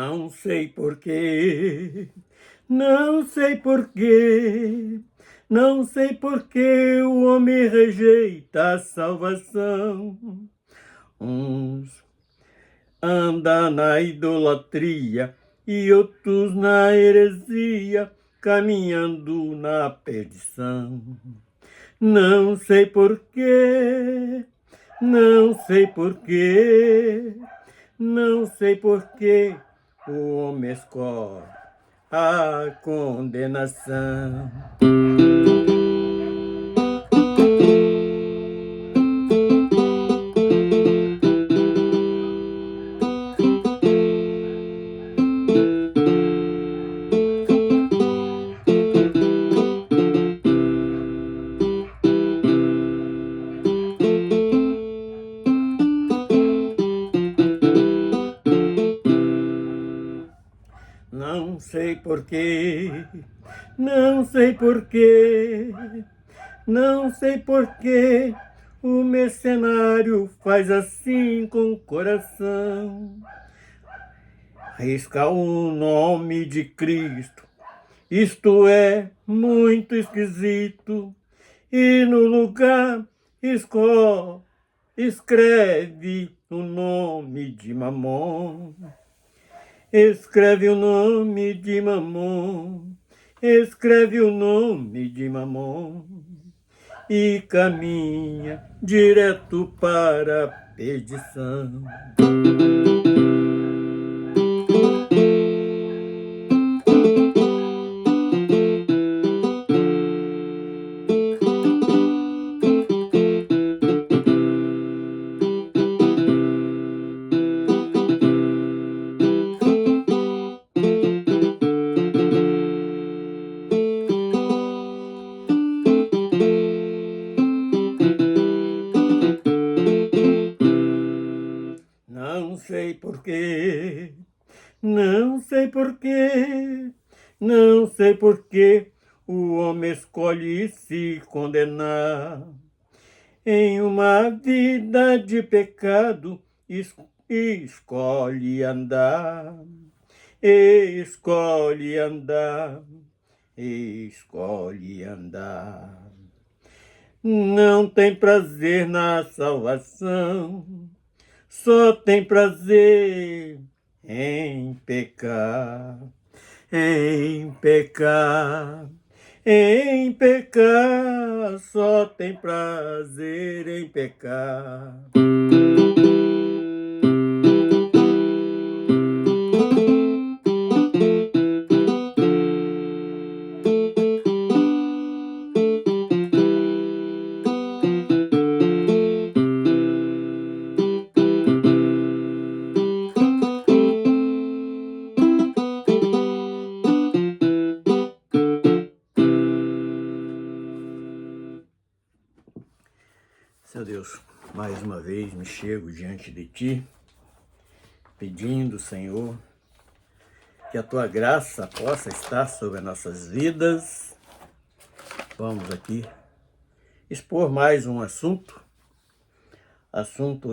Não sei porquê, não sei porquê, não sei porquê o homem rejeita a salvação. Uns andam na idolatria e outros na heresia, caminhando na perdição. Não sei porquê, não sei porquê, não sei porquê o homem escolhe a condenação. Não sei porquê, não sei porquê, não sei porquê o mercenário faz assim com o coração. Risca o nome de Cristo, isto é muito esquisito, e no lugar escreve o nome de Mamon. Escreve o nome de Mamon, escreve o nome de Mamon e caminha direto para a perdição. Não sei porquê, não sei porquê, não sei porquê o homem escolhe se condenar em uma vida de pecado, escolhe andar, escolhe andar, escolhe andar. Não tem prazer na salvação, só tem prazer em pecar, em pecar, em pecar, só tem prazer em pecar. Seu Deus, mais uma vez me chego diante de Ti, pedindo, Senhor, que a Tua graça possa estar sobre as nossas vidas. Vamos aqui expor mais um assunto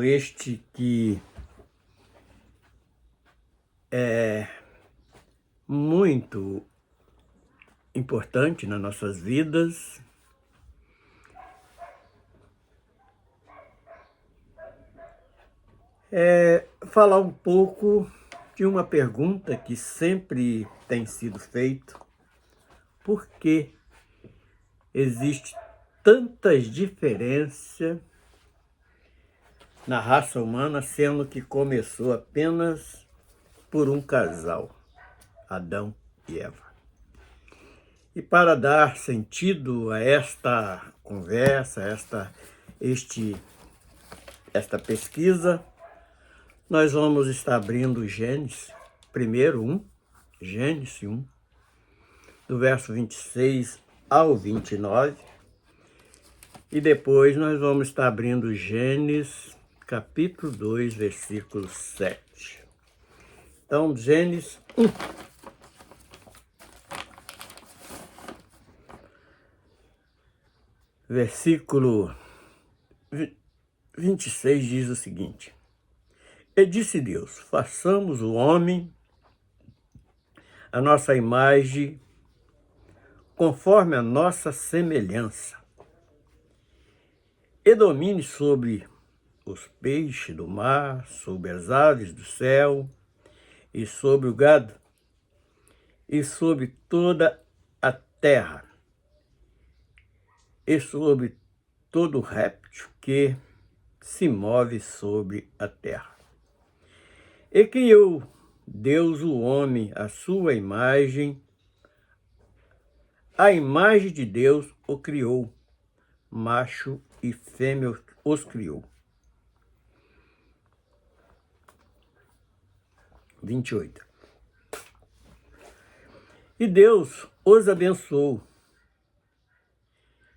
este que é muito importante nas nossas vidas. Falar um pouco de uma pergunta que sempre tem sido feita: por que existe tantas diferenças na raça humana, sendo que começou apenas por um casal, Adão e Eva? E para dar sentido a esta conversa, esta pesquisa, nós vamos estar abrindo Gênesis, Gênesis 1, do verso 26 ao 29, e depois nós vamos estar abrindo Gênesis, capítulo 2, versículo 7. Então, Gênesis 1. Versículo 26 diz o seguinte: E disse Deus: façamos o homem a nossa imagem, conforme a nossa semelhança, e domine sobre os peixes do mar, sobre as aves do céu, e sobre o gado, e sobre toda a terra, e sobre todo réptil que se move sobre a terra. E criou Deus o homem à sua imagem, a imagem de Deus o criou, macho e fêmea os criou. 28. E Deus os abençoou,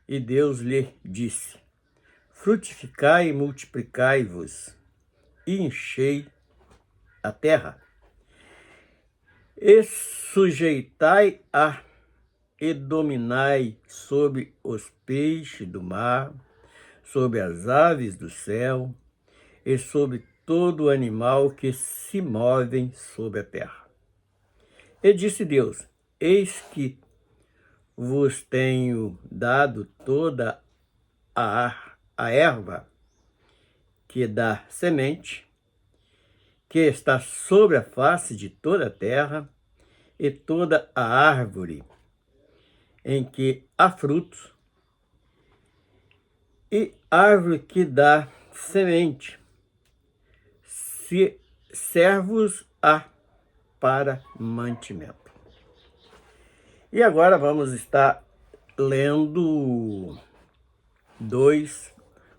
e Deus lhe disse: frutificai e multiplicai-vos, e enchei a terra, e sujeitai-a, e dominai sobre os peixes do mar, sobre as aves do céu, e sobre todo animal que se movem sobre a terra. E disse Deus: eis que vos tenho dado toda a erva que dá semente, que está sobre a face de toda a terra, e toda a árvore em que há frutos, e árvore que dá semente, se servos-a para mantimento. E agora vamos estar lendo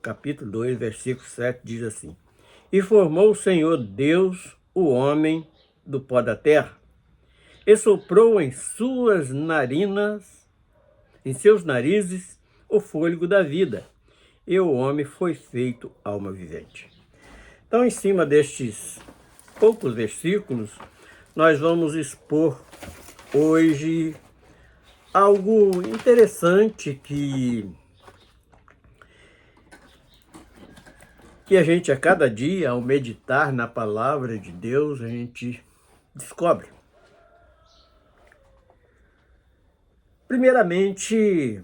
capítulo 2, versículo 7, diz assim: e formou o Senhor Deus o homem do pó da terra, e soprou em seus narizes, o fôlego da vida, e o homem foi feito alma vivente. Então, em cima destes poucos versículos, nós vamos expor hoje algo interessante que a gente, a cada dia, ao meditar na palavra de Deus, a gente descobre. Primeiramente,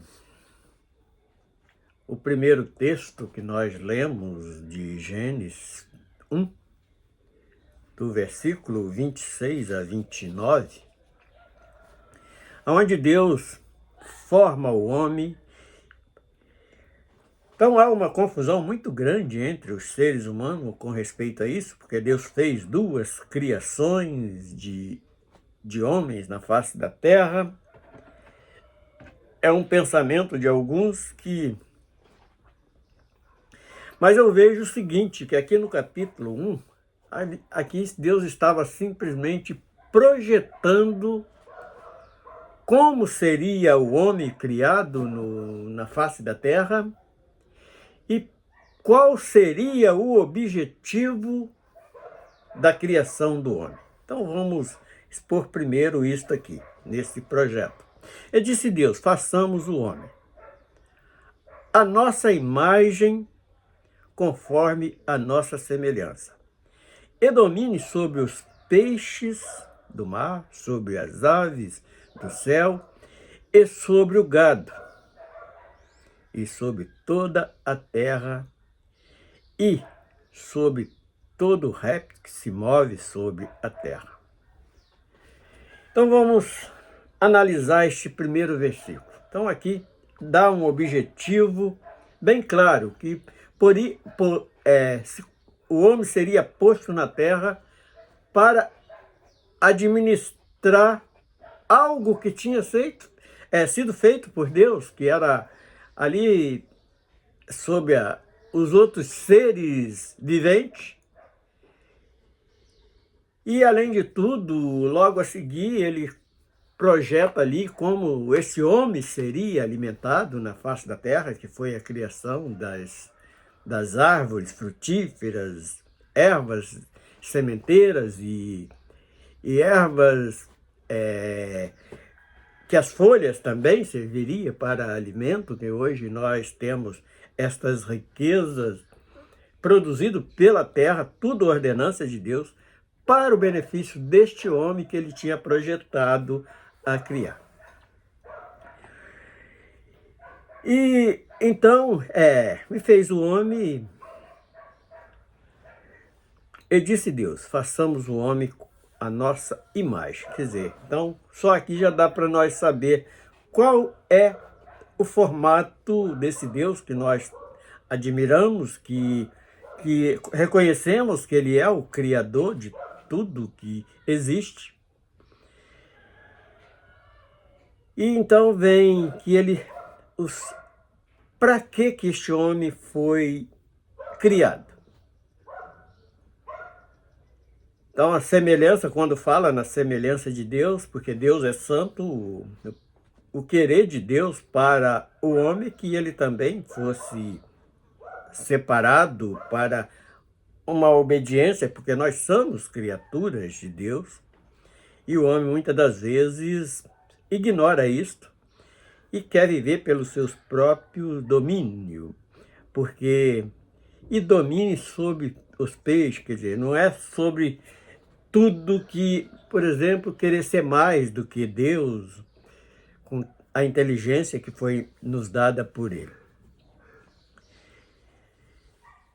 o primeiro texto que nós lemos de Gênesis 1, do versículo 26 a 29, onde Deus forma o homem. Então há uma confusão muito grande entre os seres humanos com respeito a isso, porque Deus fez duas criações de homens na face da terra. É um pensamento de alguns que... Mas eu vejo o seguinte, que aqui no capítulo 1, aqui Deus estava simplesmente projetando como seria o homem criado na face da terra e qual seria o objetivo da criação do homem. Então vamos expor primeiro isto aqui, nesse projeto. E disse Deus: façamos o homem a nossa imagem, conforme a nossa semelhança, e domine sobre os peixes do mar, sobre as aves do céu, e sobre o gado, e sobre toda a terra, e sobre todo réptil que se move sobre a terra. Então vamos analisar este primeiro versículo. Então aqui dá um objetivo bem claro, que o homem seria posto na terra para administrar algo que tinha sido feito por Deus, que era ali sobre os outros seres viventes. E, além de tudo, logo a seguir, ele projeta ali como esse homem seria alimentado na face da terra, que foi a criação das árvores frutíferas, ervas sementeiras e ervas que as folhas também serviriam para alimento, que hoje nós temos estas riquezas produzidas pela terra, tudo ordenança de Deus, para o benefício deste homem que ele tinha projetado a criar. E então, me fez o homem, e disse Deus, façamos o homem a nossa imagem. Quer dizer, então, só aqui já dá para nós saber qual é o formato desse Deus que nós admiramos, que reconhecemos que ele é o Criador de tudo que existe. E então vem que ele... Para que este homem foi criado? Então, a semelhança, quando fala na semelhança de Deus, porque Deus é santo, o querer de Deus para o homem que ele também fosse separado para uma obediência, porque nós somos criaturas de Deus, e o homem muitas das vezes ignora isto e quer viver pelos seus próprios domínios, e domine sobre os peixes, quer dizer, não é sobre tudo que, por exemplo, querer ser mais do que Deus, com a inteligência que foi nos dada por ele.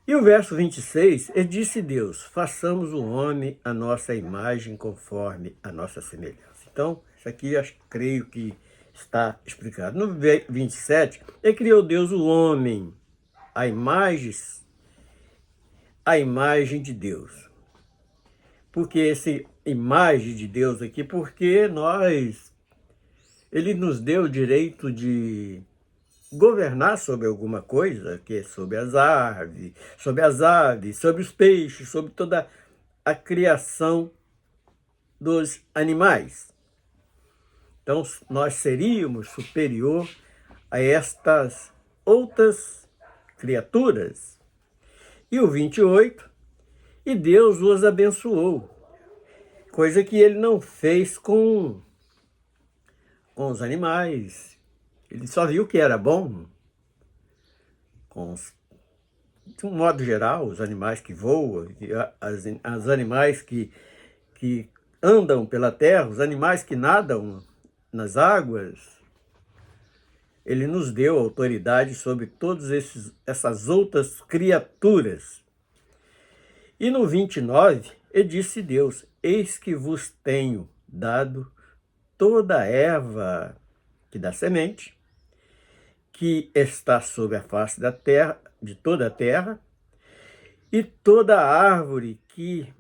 E o verso 26, e disse Deus, façamos o homem a nossa imagem conforme a nossa semelhança. Então, isso aqui eu creio que está explicado. No 27, e criou Deus o homem, a imagem de Deus. Por que essa imagem de Deus aqui? Porque ele nos deu o direito de governar sobre alguma coisa, que é sobre as aves, sobre os peixes, sobre toda a criação dos animais. Então, nós seríamos superior a estas outras criaturas. E o 28, e Deus os abençoou, coisa que ele não fez com os animais. Ele só viu que era bom, de um modo geral, os animais que voam, os animais que andam pela terra, os animais que nadam nas águas. Ele nos deu autoridade sobre todas essas outras criaturas. E no 29, e disse Deus, eis que vos tenho dado toda a erva que dá semente, que está sobre a face da terra, de toda a terra, e toda a árvore que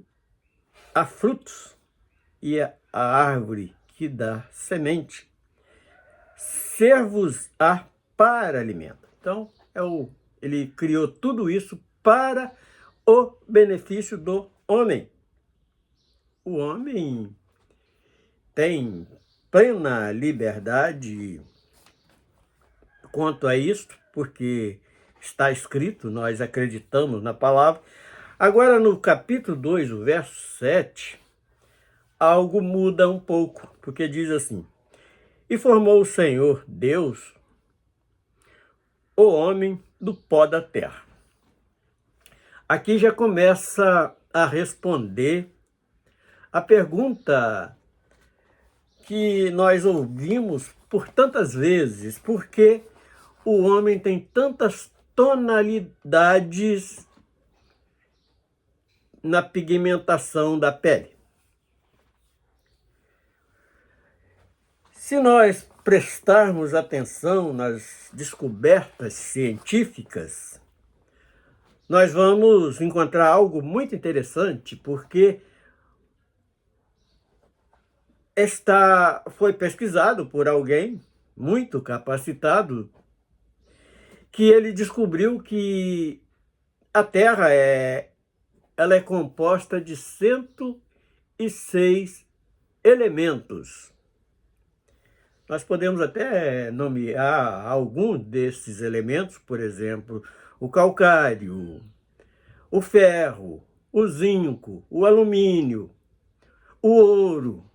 há frutos, e a árvore que dá semente, ser-vos-á para alimento. Então, ele criou tudo isso para o benefício do homem. O homem tem plena liberdade quanto a isto, porque está escrito, nós acreditamos na palavra. Agora, no capítulo 2, o verso 7, algo muda um pouco, porque diz assim, e formou o Senhor Deus o homem do pó da terra. Aqui já começa a responder a pergunta que nós ouvimos por tantas vezes, por que o homem tem tantas tonalidades na pigmentação da pele? Se nós prestarmos atenção nas descobertas científicas, nós vamos encontrar algo muito interessante, porque foi pesquisado por alguém muito capacitado, que ele descobriu que a Terra ela é composta de 106 elementos. Nós podemos até nomear alguns desses elementos, por exemplo, o calcário, o ferro, o zinco, o alumínio, o ouro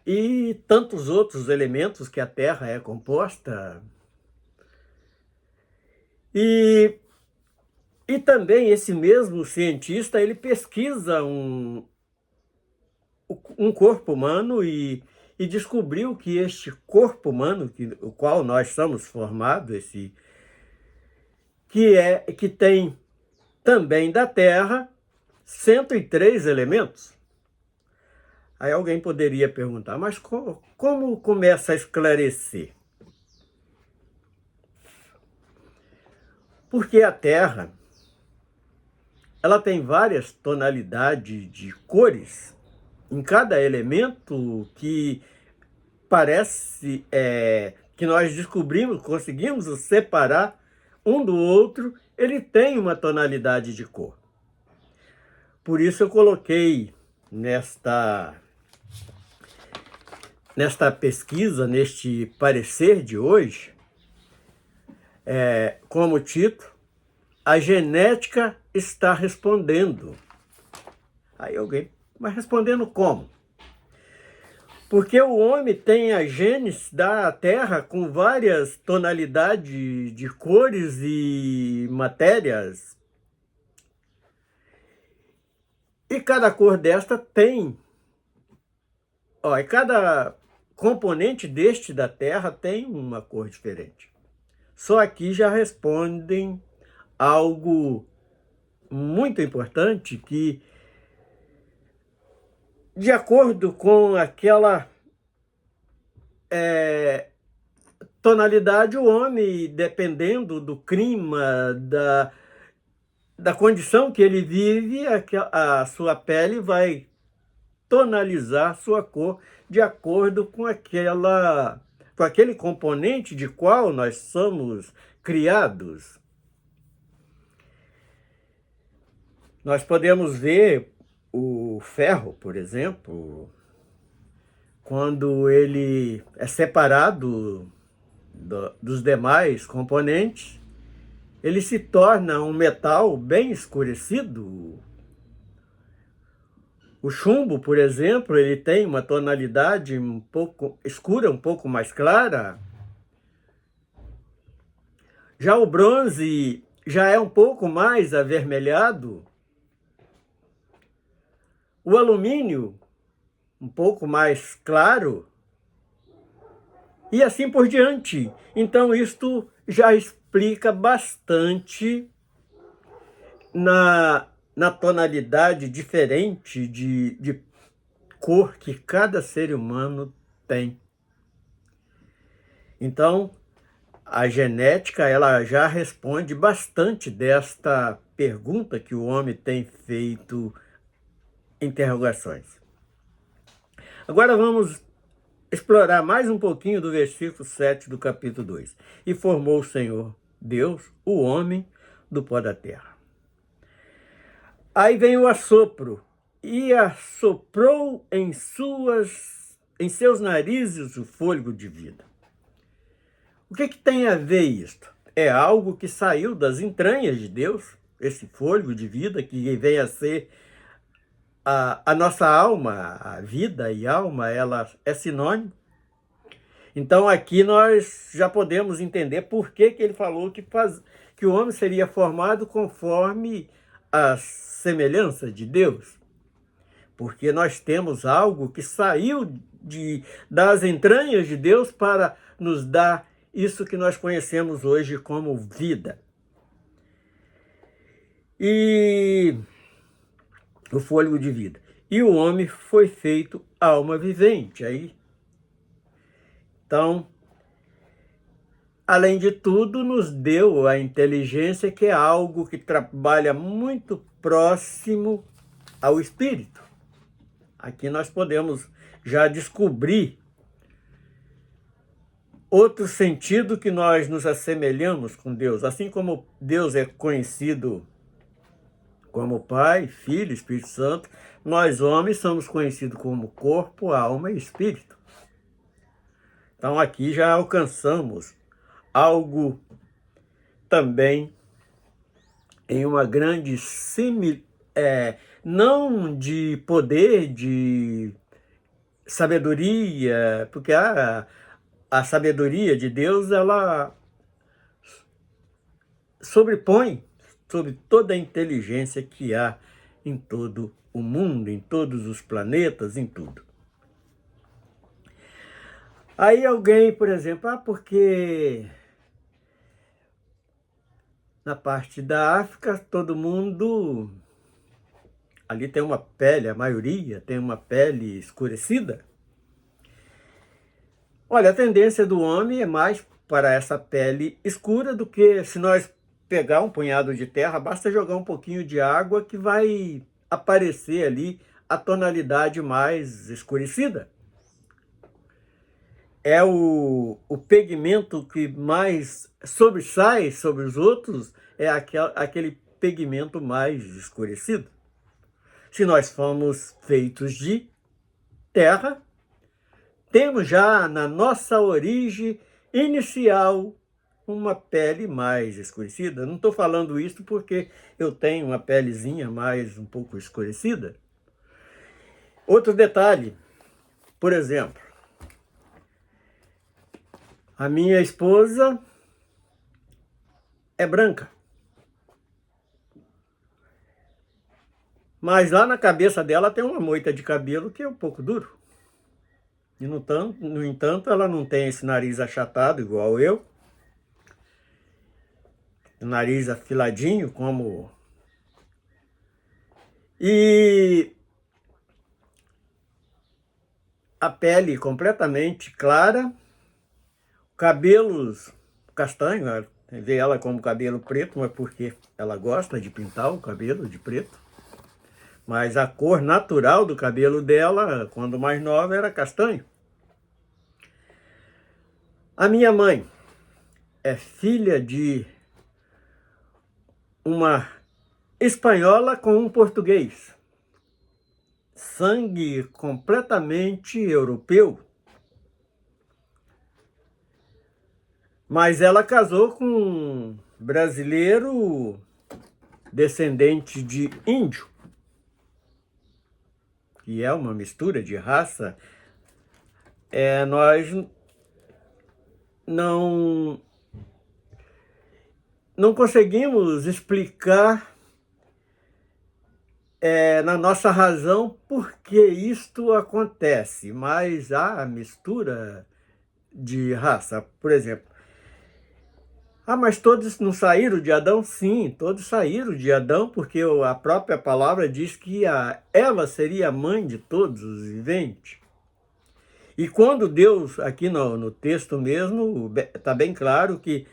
e tantos outros elementos que a Terra é composta. E E também esse mesmo cientista, ele pesquisa um corpo humano e descobriu que este corpo humano, o qual nós somos formados, que tem também da Terra 103 elementos. Aí alguém poderia perguntar, mas como começa a esclarecer? Porque a Terra, ela tem várias tonalidades de cores em cada elemento que parece que nós descobrimos, conseguimos separar um do outro, ele tem uma tonalidade de cor. Por isso eu coloquei nesta pesquisa, neste parecer de hoje, como título, a genética está respondendo. Aí alguém, mas respondendo como? Porque o homem tem a gênese da Terra com várias tonalidades de cores e matérias. E cada cor desta tem... e cada componente deste da Terra tem uma cor diferente. Só aqui já respondem algo muito importante que, de acordo com aquela tonalidade, o homem, dependendo do clima, da condição que ele vive, a sua pele vai tonalizar sua cor de acordo com aquele componente de qual nós somos criados. Nós podemos ver o ferro, por exemplo, quando ele é separado dos demais componentes, ele se torna um metal bem escurecido. O chumbo, por exemplo, ele tem uma tonalidade um pouco escura, um pouco mais clara. Já o bronze já é um pouco mais avermelhado. O alumínio, um pouco mais claro. E assim por diante. Então, isto já explica bastante na tonalidade diferente de cor que cada ser humano tem. Então, a genética, ela já responde bastante desta pergunta que o homem tem feito interrogações. Agora vamos explorar mais um pouquinho do versículo 7 do capítulo 2. E formou o Senhor Deus, o homem, do pó da terra. Aí vem o assopro, e assoprou em seus narizes o fôlego de vida. O que tem a ver isto? É algo que saiu das entranhas de Deus, esse fôlego de vida que vem a ser a nossa alma, a vida e alma, ela é sinônimo. Então aqui nós já podemos entender por que ele falou que o homem seria formado conforme a semelhança de Deus. Porque nós temos algo que saiu das entranhas de Deus para nos dar isso que nós conhecemos hoje como vida. E o fôlego de vida. E o homem foi feito alma vivente. Então, além de tudo, nos deu a inteligência, que é algo que trabalha muito próximo ao espírito. Aqui nós podemos já descobrir outro sentido que nós nos assemelhamos com Deus. Assim como Deus é conhecido como Pai, Filho, Espírito Santo, nós homens somos conhecidos como corpo, alma e espírito. Então aqui já alcançamos algo também em uma grande não de poder, de sabedoria, porque a sabedoria de Deus, ela sobrepõe sobre toda a inteligência que há em todo o mundo, em todos os planetas, em tudo. Aí alguém, por exemplo, porque na parte da África todo mundo ali tem uma pele, a maioria tem uma pele escurecida. Olha, a tendência do homem é mais para essa pele escura do que se nós pegar um punhado de terra, basta jogar um pouquinho de água que vai aparecer ali a tonalidade mais escurecida. É o pigmento que mais sobressai sobre os outros, é aquele pigmento mais escurecido. Se nós formos feitos de terra, temos já na nossa origem inicial uma pele mais escurecida. Não estou falando isso porque eu tenho uma pelezinha mais um pouco escurecida. Outro detalhe, por exemplo, a minha esposa é branca. Mas lá na cabeça dela tem uma moita de cabelo que é um pouco duro. E no entanto, ela não tem esse nariz achatado igual eu. O nariz afiladinho, como... E a pele completamente clara, cabelos castanhos, vê ela como cabelo preto, mas porque ela gosta de pintar o cabelo de preto. Mas a cor natural do cabelo dela, quando mais nova, era castanho. A minha mãe é filha de uma espanhola com um português. Sangue completamente europeu. Mas ela casou com um brasileiro descendente de índio, que é uma mistura de raça. Nós não conseguimos explicar na nossa razão por que isto acontece, mas há mistura de raça. Por exemplo, mas todos não saíram de Adão? Sim, todos saíram de Adão, porque a própria palavra diz que Eva seria a mãe de todos os viventes. E quando Deus, aqui no texto mesmo, está bem claro que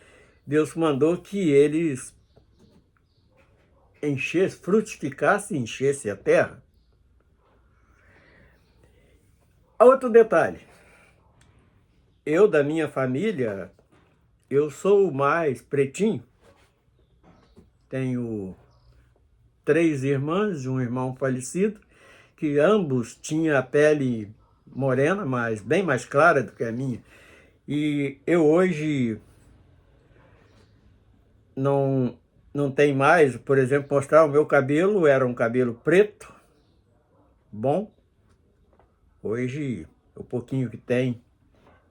Deus mandou que eles frutificassem e enchessem a terra. Outro detalhe, da minha família, eu sou o mais pretinho. Tenho 3 irmãs e um irmão falecido, que ambos tinham a pele morena, mas bem mais clara do que a minha. E eu hoje não tenho mais, por exemplo, mostrar o meu cabelo, era um cabelo preto, bom. Hoje, o pouquinho que tem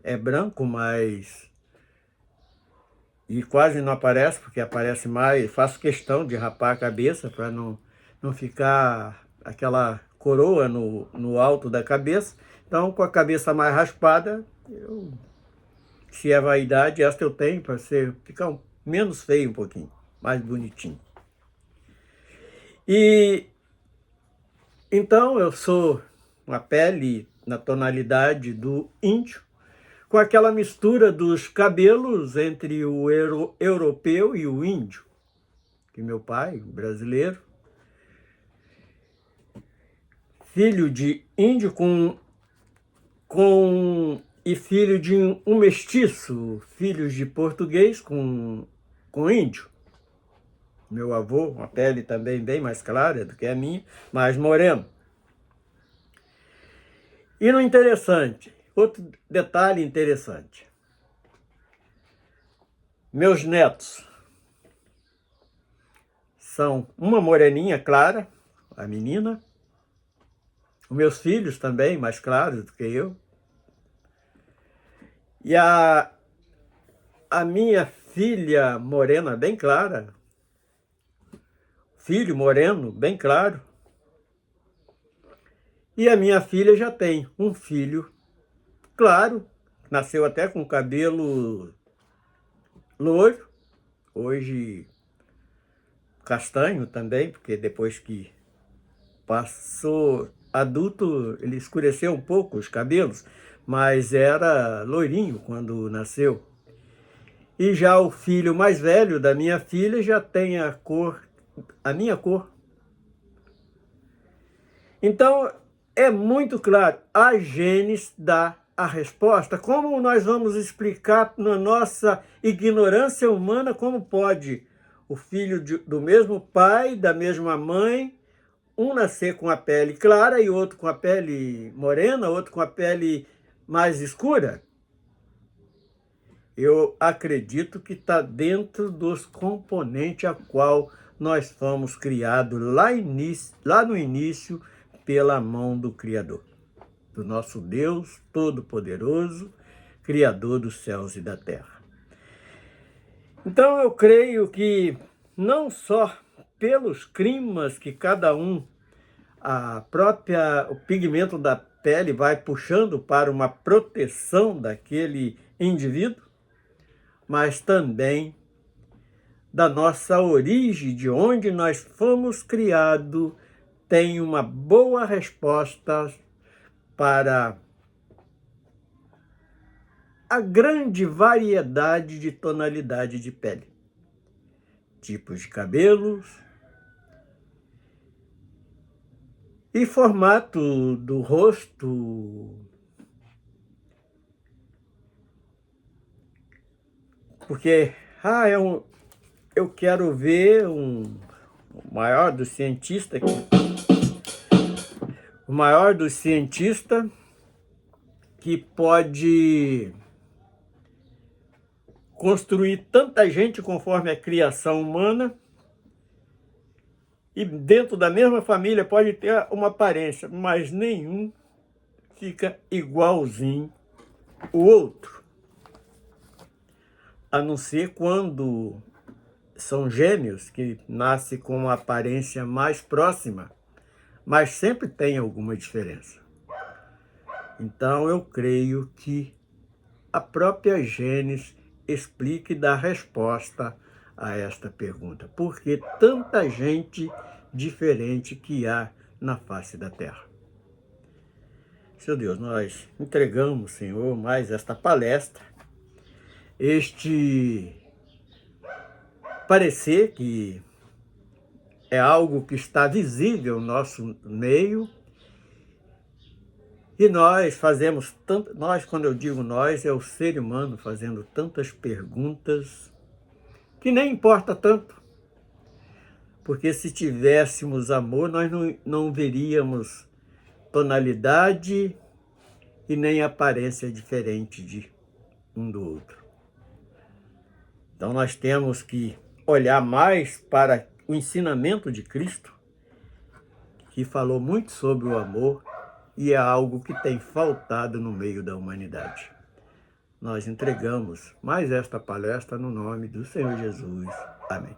é branco, mas... E quase não aparece, porque aparece mais. Faço questão de rapar a cabeça para não ficar aquela coroa no alto da cabeça. Então, com a cabeça mais raspada, se é vaidade, esta eu tenho para ficar menos feio um pouquinho, mais bonitinho. E então eu sou uma pele na tonalidade do índio, com aquela mistura dos cabelos entre o europeu e o índio, que meu pai, brasileiro, filho de índio e filho de um mestiço, filhos de português com índio. Meu avô, uma pele também bem mais clara do que a minha, mais moreno. E no interessante, outro detalhe interessante. Meus netos são uma moreninha clara, a menina. Os meus filhos também, mais claros do que eu. E a minha filha morena, bem clara, filho moreno, bem claro. E a minha filha já tem um filho claro, nasceu até com cabelo loiro, hoje castanho também, porque depois que passou adulto, ele escureceu um pouco os cabelos, mas era loirinho quando nasceu. E já o filho mais velho da minha filha já tem a minha cor. Então, é muito claro, a genes dá a resposta. Como nós vamos explicar na nossa ignorância humana como pode o filho do mesmo pai, da mesma mãe, um nascer com a pele clara e outro com a pele morena, outro com a pele mais escura? Eu acredito que está dentro dos componentes a qual nós fomos criados lá no início pela mão do Criador, do nosso Deus Todo-Poderoso, Criador dos céus e da terra. Então eu creio que não só pelos climas que cada um, o pigmento da pele vai puxando para uma proteção daquele indivíduo, mas também da nossa origem, de onde nós fomos criados, tem uma boa resposta para a grande variedade de tonalidade de pele, tipos de cabelos e formato do rosto. Porque eu quero ver o maior dos cientistas, que pode construir tanta gente conforme a criação humana, e dentro da mesma família pode ter uma aparência, mas nenhum fica igualzinho o outro. A não ser quando são gêmeos, que nascem com uma aparência mais próxima, mas sempre tem alguma diferença. Então eu creio que a própria Gênesis explica e dá resposta a esta pergunta. Por que tanta gente diferente que há na face da terra? Seu Deus, nós entregamos, Senhor, mais esta palestra, este parecer que é algo que está visível no nosso meio, e nós fazemos tanto, quando eu digo nós, é o ser humano fazendo tantas perguntas que nem importa tanto, porque se tivéssemos amor, nós não veríamos tonalidade e nem aparência diferente de um do outro. Então nós temos que olhar mais para o ensinamento de Cristo, que falou muito sobre o amor, e é algo que tem faltado no meio da humanidade. Nós entregamos mais esta palestra no nome do Senhor Jesus. Amém.